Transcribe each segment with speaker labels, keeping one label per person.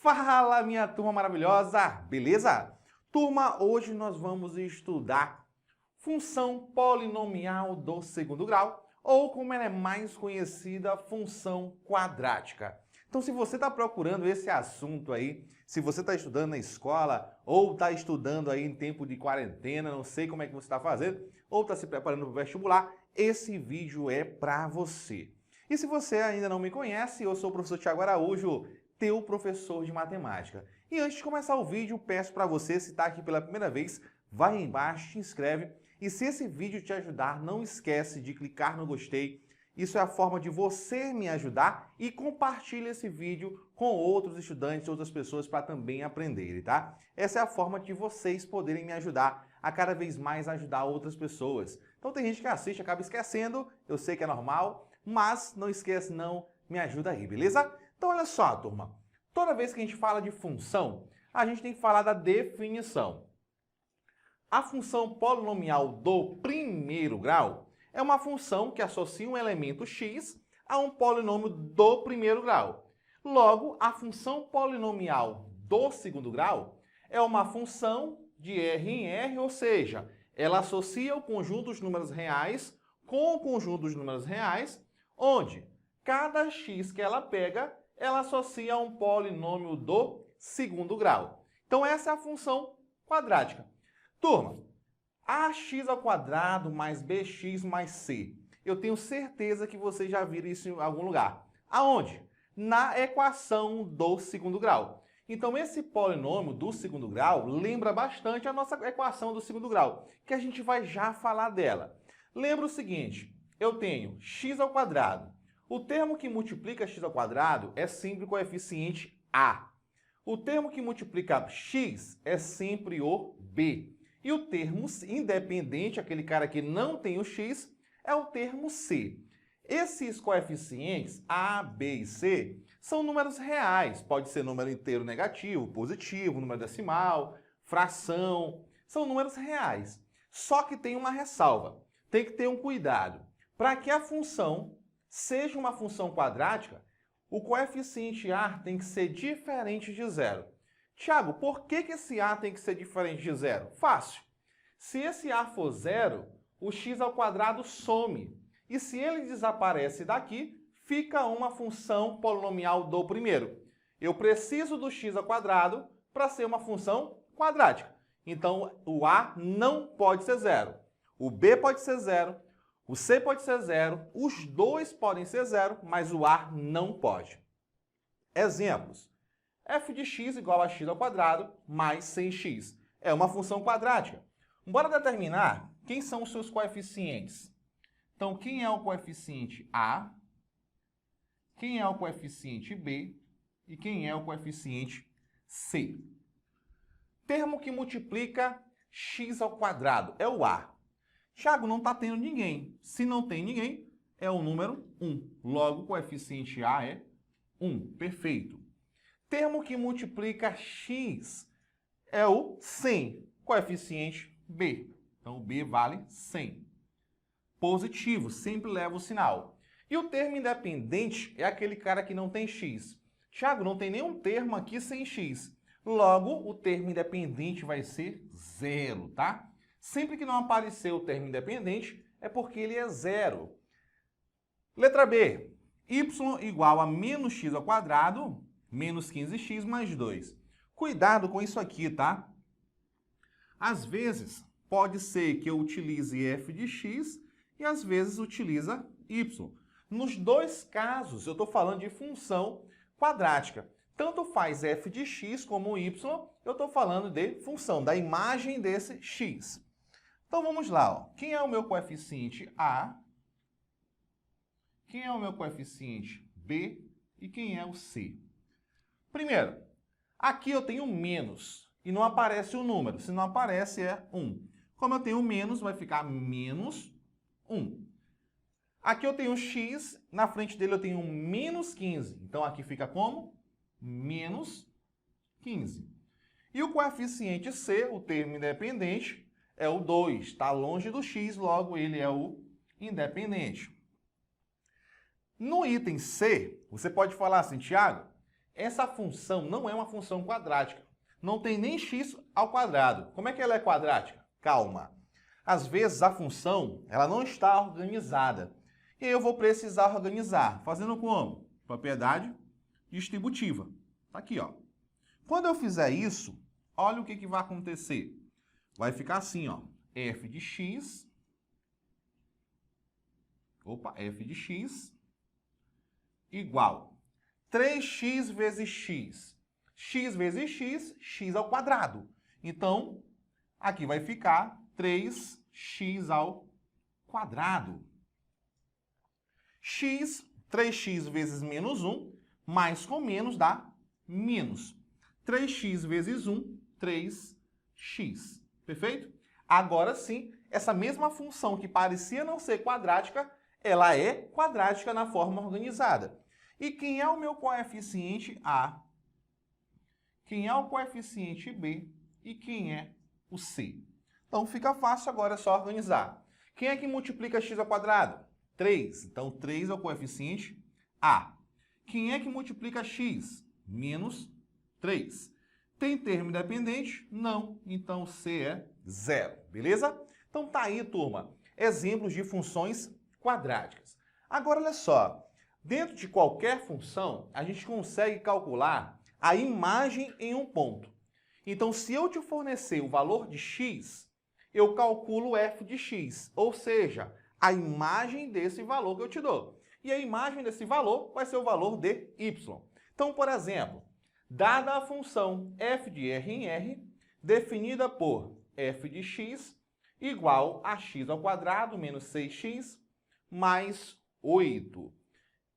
Speaker 1: Fala, minha turma maravilhosa, beleza? Turma, hoje nós vamos estudar função polinomial do segundo grau, ou como ela é mais conhecida, função quadrática. Então, se você está procurando esse assunto aí, se você está estudando na escola, ou está estudando aí em tempo de quarentena, não sei como é que você está fazendo, ou está se preparando para o vestibular, esse vídeo é para você. E se você ainda não me conhece, eu sou o professor Thiago Araújo, teu professor de matemática. E antes de começar o vídeo, peço para você, se está aqui pela primeira vez, vai aí embaixo, te inscreve. E se esse vídeo te ajudar, não esquece de clicar no gostei. Isso é a forma de você me ajudar e compartilhe esse vídeo com outros estudantes, outras pessoas para também aprenderem, tá? Essa é a forma de vocês poderem me ajudar a cada vez mais ajudar outras pessoas. Então tem gente que assiste e acaba esquecendo, eu sei que é normal, mas não esquece não, me ajuda aí, beleza? Então olha só, turma, toda vez que a gente fala de função, a gente tem que falar da definição. A função polinomial do primeiro grau é uma função que associa um elemento x a um polinômio do primeiro grau. Logo, a função polinomial do segundo grau é uma função de R em R, ou seja, ela associa o conjunto dos números reais com o conjunto dos números reais, onde cada x que ela pega, ela associa a um polinômio do segundo grau. Então essa é a função quadrática. Turma, ax² mais bx mais c. Eu tenho certeza que vocês já viram isso em algum lugar. Aonde? Na equação do segundo grau. Então esse polinômio do segundo grau lembra bastante a nossa equação do segundo grau, que a gente vai já falar dela. Lembra o seguinte, eu tenho x². O termo que multiplica x² é sempre o coeficiente a. O termo que multiplica x é sempre o b. E o termo independente, aquele cara que não tem o x, é o termo c. Esses coeficientes a, b e c são números reais. Pode ser número inteiro negativo, positivo, número decimal, fração. São números reais. Só que tem uma ressalva. Tem que ter um cuidado. Para que a função seja uma função quadrática, o coeficiente a tem que ser diferente de zero. Tiago, por que esse a tem que ser diferente de zero? Fácil. Se esse a for zero, o x² some. E se ele desaparece daqui, fica uma função polinomial do primeiro. Eu preciso do x² para ser uma função quadrática. Então, o a não pode ser zero. O b pode ser zero. O c pode ser zero. Os dois podem ser zero, mas o a não pode. Exemplos. F de x igual a x² mais 100x. É uma função quadrática. Bora determinar quem são os seus coeficientes. Então, quem é o coeficiente a, quem é o coeficiente b e quem é o coeficiente c. Termo que multiplica x² é o a. Tiago, não está tendo ninguém. Se não tem ninguém, é o número 1. Logo, o coeficiente a é 1. Perfeito. Termo que multiplica x é o 100, coeficiente b. Então, o b vale 100. Positivo, sempre leva o sinal. E o termo independente é aquele cara que não tem x. Tiago, não tem nenhum termo aqui sem x. Logo, o termo independente vai ser zero, tá? Sempre que não aparecer o termo independente, é porque ele é zero. Letra B. Y igual a menos x², menos 15x mais 2. Cuidado com isso aqui, tá? Às vezes, pode ser que eu utilize f de x e às vezes utiliza y. Nos dois casos, eu estou falando de função quadrática. Tanto faz f de x como y, eu estou falando de função, da imagem desse x. Então vamos lá, ó. Quem é o meu coeficiente a? Quem é o meu coeficiente b? E quem é o c? Primeiro, aqui eu tenho menos e não aparece o número. Se não aparece, é 1. Como eu tenho menos, vai ficar menos 1. Aqui eu tenho x, na frente dele eu tenho menos 15. Então aqui fica como? Menos 15. E o coeficiente c, o termo independente, é o 2. Está longe do x, logo ele é o independente. No item C, você pode falar assim, Tiago, essa função não é uma função quadrática. Não tem nem x ao quadrado. Como é que ela é quadrática? Calma. Às vezes a função ela não está organizada. E eu vou precisar organizar. Fazendo como? Propriedade distributiva. Tá aqui, ó. Quando eu fizer isso, olha o que vai acontecer. Vai ficar assim, ó. F de x. F de x igual 3x vezes x. X vezes x, x ao quadrado. Então, aqui vai ficar 3x ao quadrado. X, 3x vezes menos 1, mais com menos dá menos. 3x vezes 1, 3x. Perfeito? Agora sim, essa mesma função que parecia não ser quadrática, ela é quadrática na forma organizada. E quem é o meu coeficiente A? Quem é o coeficiente B? E quem é o C? Então fica fácil agora, é só organizar. Quem é que multiplica x ao quadrado? 3. Então 3 é o coeficiente A. Quem é que multiplica x? Menos 3. Tem termo independente? Não. Então C é 0. Beleza? Então tá aí, turma, exemplos de funções quadráticas. Agora, olha só. Dentro de qualquer função, a gente consegue calcular a imagem em um ponto. Então, se eu te fornecer o valor de x, eu calculo f de x, ou seja, a imagem desse valor que eu te dou. E a imagem desse valor vai ser o valor de y. Então, por exemplo, dada a função f de r em r, definida por f de x igual a x ao quadrado menos 6x mais 8.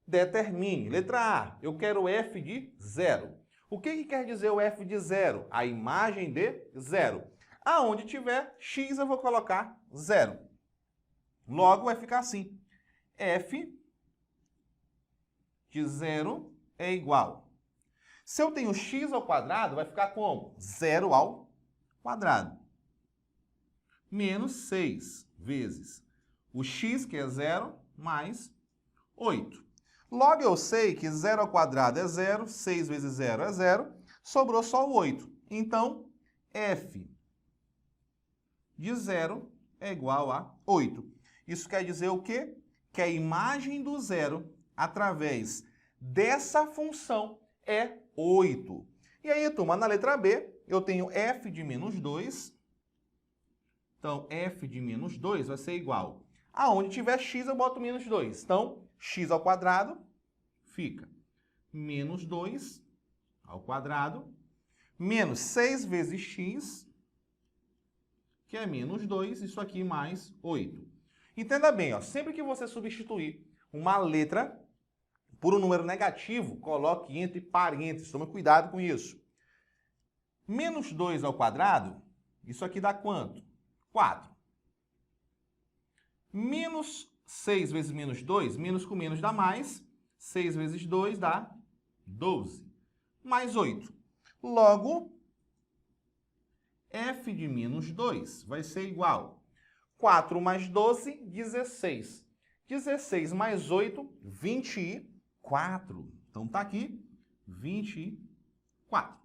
Speaker 1: Determine. Letra A, eu quero f de 0. O que quer dizer o f de 0? A imagem de 0. Aonde tiver x, eu vou colocar 0. Logo, vai ficar assim. F de 0 é igual. Se eu tenho x ao quadrado, vai ficar como? 0 ao quadrado. Menos 6 vezes o x, que é 0, mais 8. Logo, eu sei que 0 ao quadrado é 0, 6 vezes 0 é 0, sobrou só o 8. Então, f de 0 é igual a 8. Isso quer dizer o quê? Que a imagem do zero, através dessa função, é 8. E aí, turma, na letra B, eu tenho f de menos 2. Então, f de menos 2 vai ser igual. Aonde tiver x, eu boto menos 2. Então, x ao quadrado fica menos 2 ao quadrado, menos 6 vezes x, que é menos 2, isso aqui mais 8. Entenda bem, ó, sempre que você substituir uma letra por um número negativo, coloque entre parênteses, tome cuidado com isso. Menos 2 ao quadrado, isso aqui dá quanto? 4. Menos 6 vezes menos 2, menos com menos dá mais. 6 vezes 2 dá 12. Mais 8. Logo, f de menos 2 vai ser igual. 4 mais 12, 16. 16 mais 8, 24. Então, tá aqui, 24.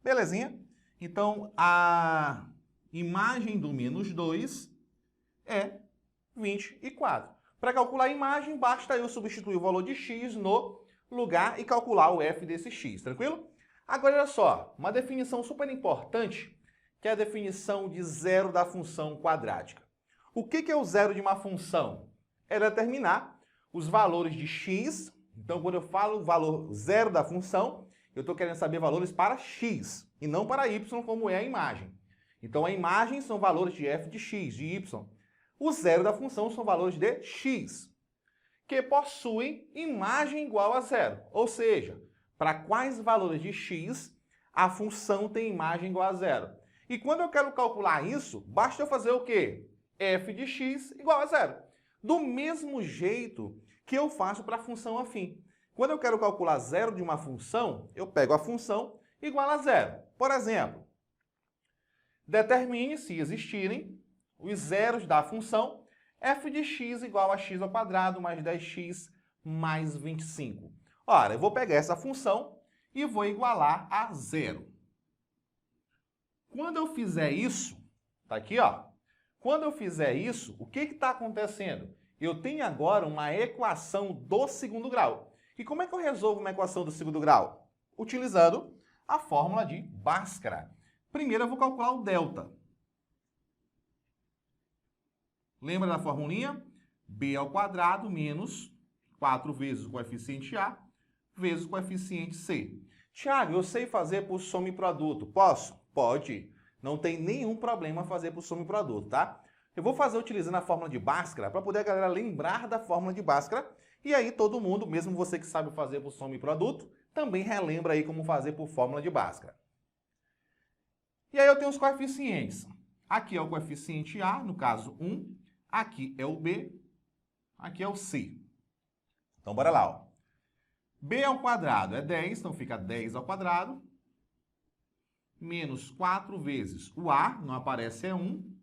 Speaker 1: Belezinha? Então, a imagem do menos 2 é 24. Para calcular a imagem, basta eu substituir o valor de x no lugar e calcular o f desse x, tranquilo? Agora, olha só, uma definição super importante, que é a definição de zero da função quadrática. O que é o zero de uma função? É determinar os valores de x. Então, quando eu falo o valor zero da função, eu estou querendo saber valores para x e não para y, como é a imagem. Então, a imagem são valores de f de x, de y. O zero da função são valores de x, que possuem imagem igual a zero. Ou seja, para quais valores de x a função tem imagem igual a zero. E quando eu quero calcular isso, basta eu fazer o quê? F de x igual a zero. Do mesmo jeito que eu faço para a função afim. Quando eu quero calcular zero de uma função, eu pego a função igual a zero. Por exemplo, determine, se existirem, os zeros da função f de x igual a x ao quadrado mais 10x mais 25. Ora, eu vou pegar essa função e vou igualar a zero. Quando eu fizer isso, tá aqui, ó. Quando eu fizer isso, o que está acontecendo? Eu tenho agora uma equação do segundo grau. E como é que eu resolvo uma equação do segundo grau? Utilizando a fórmula de Bhaskara. Primeiro eu vou calcular o delta. Lembra da formulinha? B ao quadrado menos 4 vezes o coeficiente A vezes o coeficiente C. Tiago, eu sei fazer por soma e produto. Posso? Pode. Não tem nenhum problema fazer por soma e produto, tá? Eu vou fazer utilizando a fórmula de Bhaskara para poder a galera lembrar da fórmula de Bhaskara. E aí todo mundo, mesmo você que sabe fazer por soma e produto, também relembra aí como fazer por fórmula de Bhaskara. E aí eu tenho os coeficientes. Aqui é o coeficiente A, no caso 1. Aqui é o B. Aqui é o C. Então bora lá, ó. B ao quadrado é 10, então fica 10 ao quadrado. Menos 4 vezes o A, não aparece, é 1.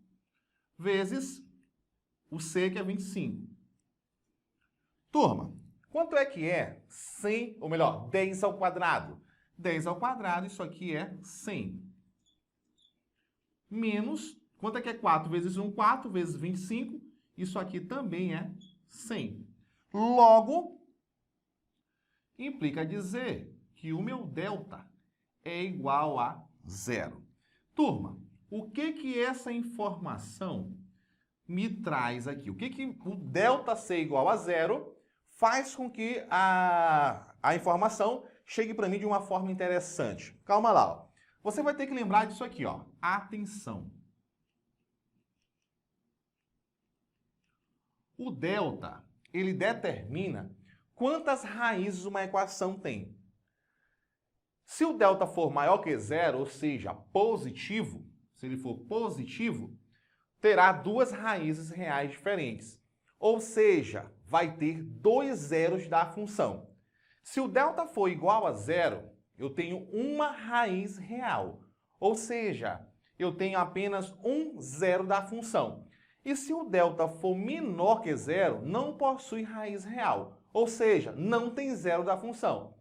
Speaker 1: Vezes o C, que é 25. Turma, quanto é que é 100, ou melhor, 10 ao quadrado? 10 ao quadrado, isso aqui é 100. Menos, quanto é que é 4 vezes 1? 4 vezes 25, isso aqui também é 100. Logo, implica dizer que o meu delta é igual a zero. Turma, o que essa informação me traz aqui? O que o delta ser igual a zero faz com que a informação chegue para mim de uma forma interessante? Calma lá, ó. Você vai ter que lembrar disso aqui, ó. Atenção. O delta, ele determina quantas raízes uma equação tem. Se o delta for maior que zero, ou seja, positivo, se ele for positivo, terá duas raízes reais diferentes. Ou seja, vai ter dois zeros da função. Se o delta for igual a zero, eu tenho uma raiz real. Ou seja, eu tenho apenas um zero da função. E se o delta for menor que zero, não possui raiz real. Ou seja, não tem zero da função.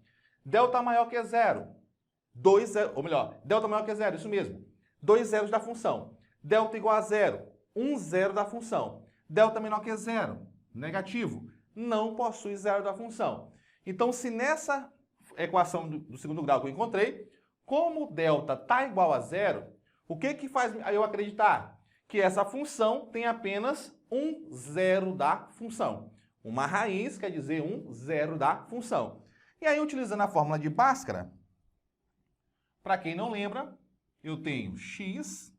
Speaker 1: Delta maior que zero, dois zeros, ou melhor, delta maior que zero, isso mesmo. Dois zeros da função. Delta igual a zero, um zero da função. Delta menor que zero, negativo, não possui zero da função. Então, se nessa equação do segundo grau que eu encontrei, como delta está igual a zero, o que faz eu acreditar? Que essa função tem apenas um zero da função. Uma raiz quer dizer um zero da função. E aí, utilizando a fórmula de Bhaskara, para quem não lembra, eu tenho x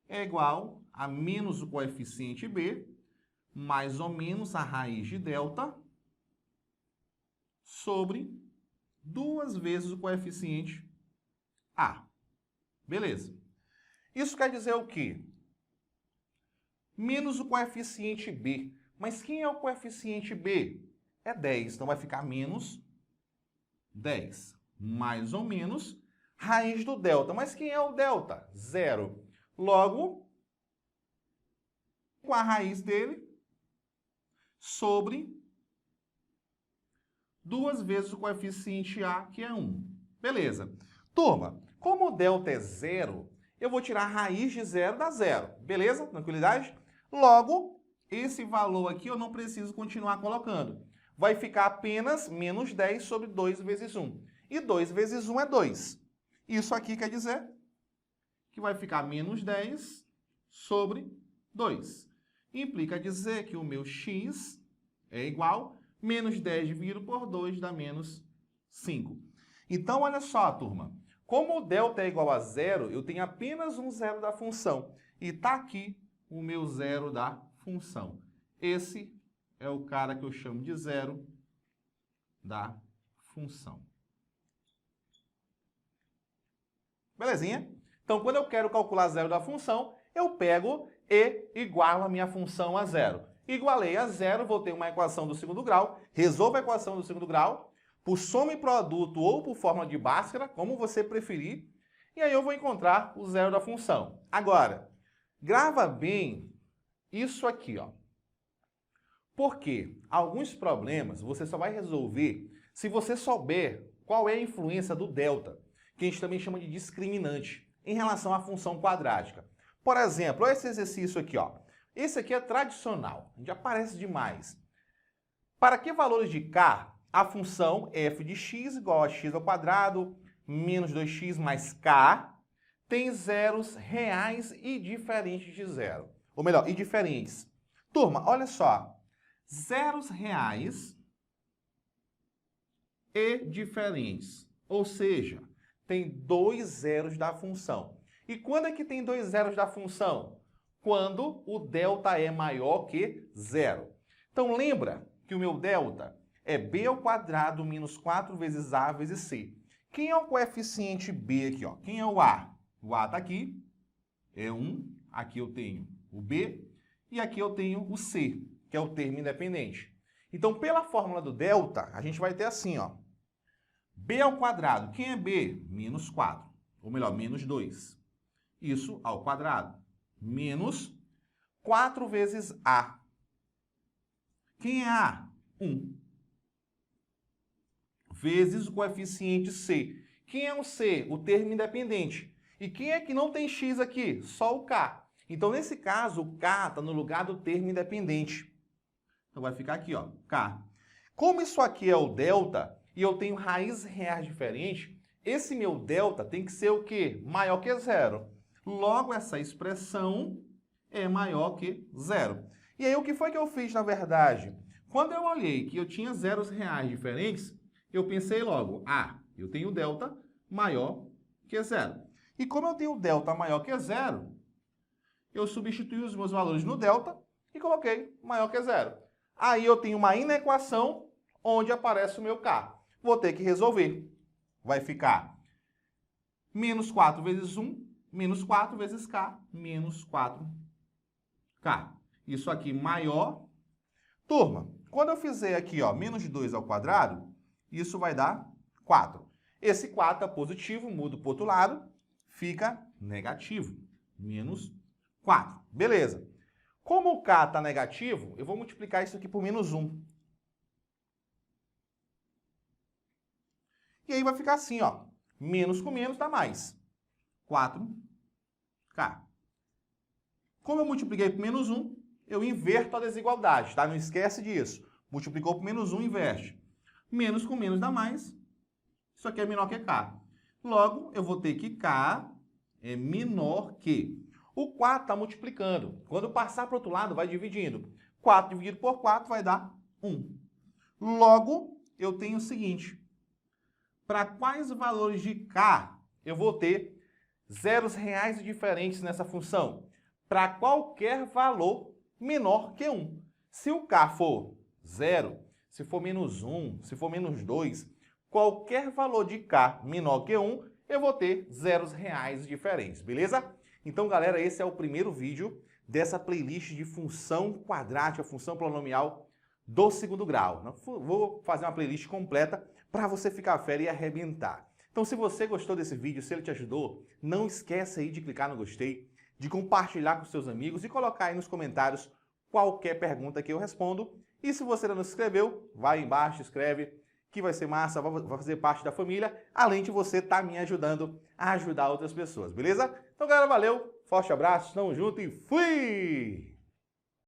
Speaker 1: é igual a menos o coeficiente b, mais ou menos a raiz de delta, sobre 2 vezes o coeficiente a. Beleza. Isso quer dizer o quê? Menos o coeficiente b. Mas quem é o coeficiente b? É 10, então vai ficar menos 10. Mais ou menos raiz do delta. Mas quem é o delta? Zero. Logo, com a raiz dele, sobre 2 vezes o coeficiente a, que é 1. Beleza. Turma, como o delta é zero, eu vou tirar a raiz de zero da zero. Beleza? Tranquilidade? Logo, esse valor aqui eu não preciso continuar colocando. Vai ficar apenas menos 10 sobre 2 vezes 1. E 2 vezes 1 é 2. Isso aqui quer dizer que vai ficar menos 10 sobre 2. Implica dizer que o meu x é igual a menos 10 dividido por 2 dá menos 5. Então, olha só, turma. Como o delta é igual a zero, eu tenho apenas um zero da função. E está aqui o meu zero da função. Esse é o cara que eu chamo de zero da função. Belezinha? Então, quando eu quero calcular zero da função, eu pego e igualo a minha função a zero. Igualei a zero, vou ter uma equação do segundo grau, resolvo a equação do segundo grau, por soma e produto ou por fórmula de Bhaskara, como você preferir, e aí eu vou encontrar o zero da função. Agora, grava bem isso aqui, ó. Porque alguns problemas você só vai resolver se você souber qual é a influência do delta, que a gente também chama de discriminante, em relação à função quadrática. Por exemplo, olha esse exercício aqui, ó. Esse aqui é tradicional, já aparece demais. Para que valores de k a função f de x igual a x ao quadrado menos 2x mais k tem zeros reais e diferentes de zero? Ou melhor, e diferentes. Turma, olha só. Zeros reais e diferentes. Ou seja, tem 2 zeros da função. E quando é que tem 2 zeros da função? Quando o delta é maior que zero. Então lembra que o meu delta é b ao quadrado menos 4 vezes a vezes c. Quem é o coeficiente b aqui, ó? Quem é o a? O a está aqui, é 1. Aqui eu tenho o b e aqui eu tenho o c, que é o termo independente. Então, pela fórmula do delta, a gente vai ter assim, ó. B ao quadrado. Quem é b? Menos 4. Ou melhor, menos 2. Isso ao quadrado. Menos 4 vezes a. Quem é a? 1. Vezes o coeficiente c. Quem é o c? O termo independente. E quem é que não tem x aqui? Só o k. Então, nesse caso, o k está no lugar do termo independente. Então, vai ficar aqui, ó, k. Como isso aqui é o delta e eu tenho raízes reais diferentes, esse meu delta tem que ser o quê? Maior que zero. Logo, essa expressão é maior que zero. E aí, o que foi que eu fiz, na verdade? Quando eu olhei que eu tinha zeros reais diferentes, eu pensei logo, eu tenho delta maior que zero. E como eu tenho delta maior que zero, eu substituí os meus valores no delta e coloquei maior que zero. Aí eu tenho uma inequação onde aparece o meu k. Vou ter que resolver. Vai ficar menos 4 vezes 1, menos 4 vezes k, menos 4k. Isso aqui maior. Turma, quando eu fizer aqui, ó, menos 2 ao quadrado, isso vai dar 4. Esse 4 é positivo, mudo para o outro lado, fica negativo. Menos 4. Beleza. Como o k está negativo, eu vou multiplicar isso aqui por menos 1. E aí vai ficar assim, ó. Menos com menos dá mais. 4k. Como eu multipliquei por menos 1, eu inverto a desigualdade, tá? Não esquece disso. Multiplicou por menos 1, inverte. Menos com menos dá mais. Isso aqui é menor que k. Logo, eu vou ter que k é menor que... O 4 está multiplicando. Quando passar para o outro lado, vai dividindo. 4 dividido por 4 vai dar 1. Logo, eu tenho o seguinte. Para quais valores de k eu vou ter zeros reais e diferentes nessa função? Para qualquer valor menor que 1. Se o k for 0, se for menos 1, se for menos 2, qualquer valor de k menor que 1, eu vou ter zeros reais diferentes, beleza? Então, galera, esse é o primeiro vídeo dessa playlist de função quadrática, função polinomial do segundo grau. Vou fazer uma playlist completa para você ficar fera e arrebentar. Então, se você gostou desse vídeo, se ele te ajudou, não esqueça aí de clicar no gostei, de compartilhar com seus amigos e colocar aí nos comentários qualquer pergunta que eu respondo. E se você ainda não se inscreveu, vai aí embaixo, escreve, que vai ser massa, vai fazer parte da família, além de você estar me ajudando a ajudar outras pessoas, beleza? Então, galera, valeu, forte abraço, tamo junto e fui!